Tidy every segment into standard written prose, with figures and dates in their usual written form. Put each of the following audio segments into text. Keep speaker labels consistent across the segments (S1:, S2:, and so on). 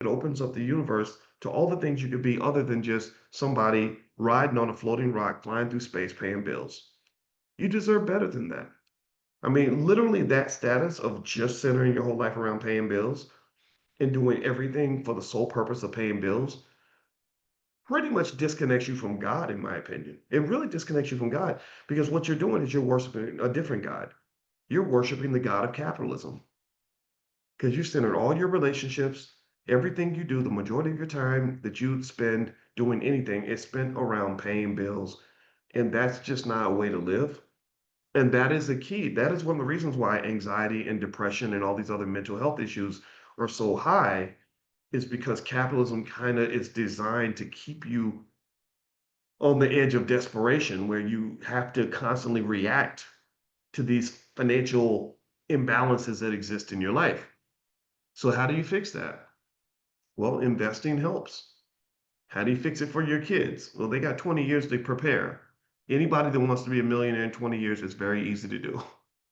S1: It opens up the universe to all the things you could be other than just somebody riding on a floating rock, flying through space, paying bills. You deserve better than that. I mean, literally that status of just centering your whole life around paying bills and doing everything for the sole purpose of paying bills pretty much disconnects you from God, in my opinion. It really disconnects you from God because what you're doing is you're worshiping a different God. You're worshiping the God of capitalism because you centered all your relationships, everything you do, the majority of your time that you spend doing anything is spent around paying bills. And that's just not a way to live. And that is the key. That is one of the reasons why anxiety and depression and all these other mental health issues are so high, is because capitalism kind of is designed to keep you on the edge of desperation where you have to constantly react to these financial imbalances that exist in your life. So, how do you fix that? Well, investing helps. How do you fix it for your kids? Well, they got 20 years to prepare. Anybody that wants to be a millionaire in 20 years is very easy to do.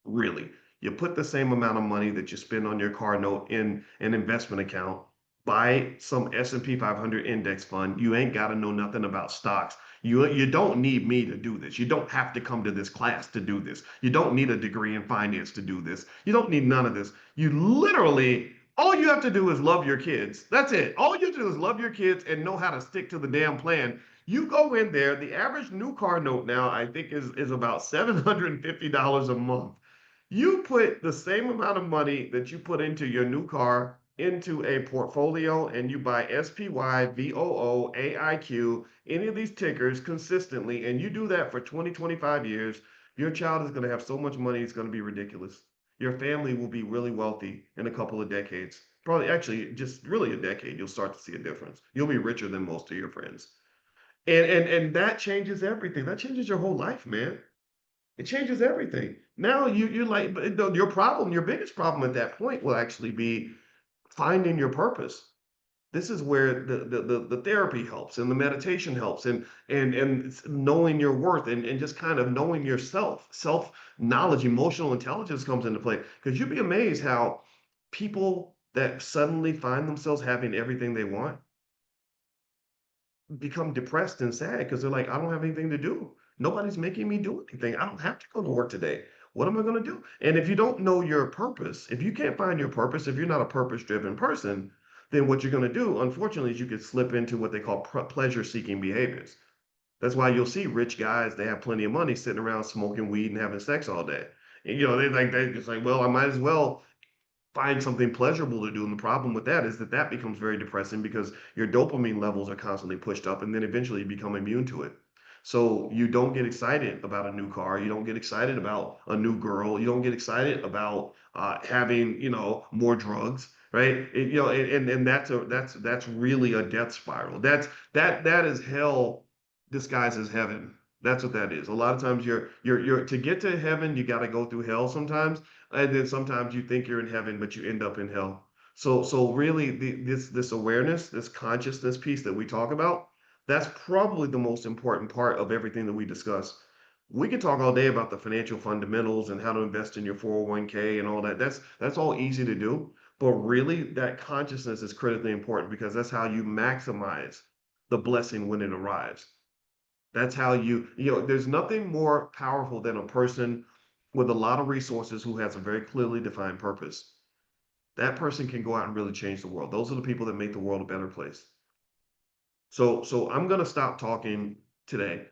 S1: Really. You put the same amount of money that you spend on your car note in an investment account, buy some S&P 500 index fund. You ain't got to know nothing about stocks. You don't need me to do this. You don't have to come to this class to do this. You don't need a degree in finance to do this. You don't need none of this. You literally all you have to do is love your kids. That's it. All you have to do is love your kids and know how to stick to the damn plan. You go in there, the average new car note now, I think, is about $750 a month. You put the same amount of money that you put into your new car into a portfolio and you buy SPY, VOO, AIQ, any of these tickers consistently, and you do that for 20, 25 years, your child is going to have so much money, it's going to be ridiculous. Your family will be really wealthy in a couple of decades. Probably, actually, just really a decade, you'll start to see a difference. You'll be richer than most of your friends. And that changes everything. That changes your whole life, man. It changes everything. Now you're like, your problem, your biggest problem at that point will actually be finding your purpose. This is where the therapy helps and the meditation helps and knowing your worth and just kind of knowing yourself. Self knowledge, emotional intelligence comes into play because you'd be amazed how people that suddenly find themselves having everything they want become depressed and sad because they're like, I don't have anything to do. Nobody's making me do anything. I don't have to go to work today. What am I going to do? And if you don't know your purpose, if you can't find your purpose, if you're not a purpose driven person, then what you're going to do, unfortunately, is you could slip into what they call pleasure seeking behaviors. That's why you'll see rich guys, they have plenty of money sitting around smoking weed and having sex all day. And, they just like, well, I might as well find something pleasurable to do. And the problem with that is that that becomes very depressing because your dopamine levels are constantly pushed up and then eventually you become immune to it. So you don't get excited about a new car. You don't get excited about a new girl. You don't get excited about having, more drugs, right? And that's really a death spiral. That is hell disguised as heaven. That's what that is. A lot of times you're to get to heaven, you got to go through hell sometimes, and then sometimes you think you're in heaven, but you end up in hell. So really, this awareness, this consciousness piece that we talk about, that's probably the most important part of everything that we discuss. We could talk all day about the financial fundamentals and how to invest in your 401k and all that. That's all easy to do, but really, that consciousness is critically important because that's how you maximize the blessing when it arrives. That's how there's nothing more powerful than a person with a lot of resources who has a very clearly defined purpose. That person can go out and really change the world. Those are the people that make the world a better place. So I'm going to stop talking today.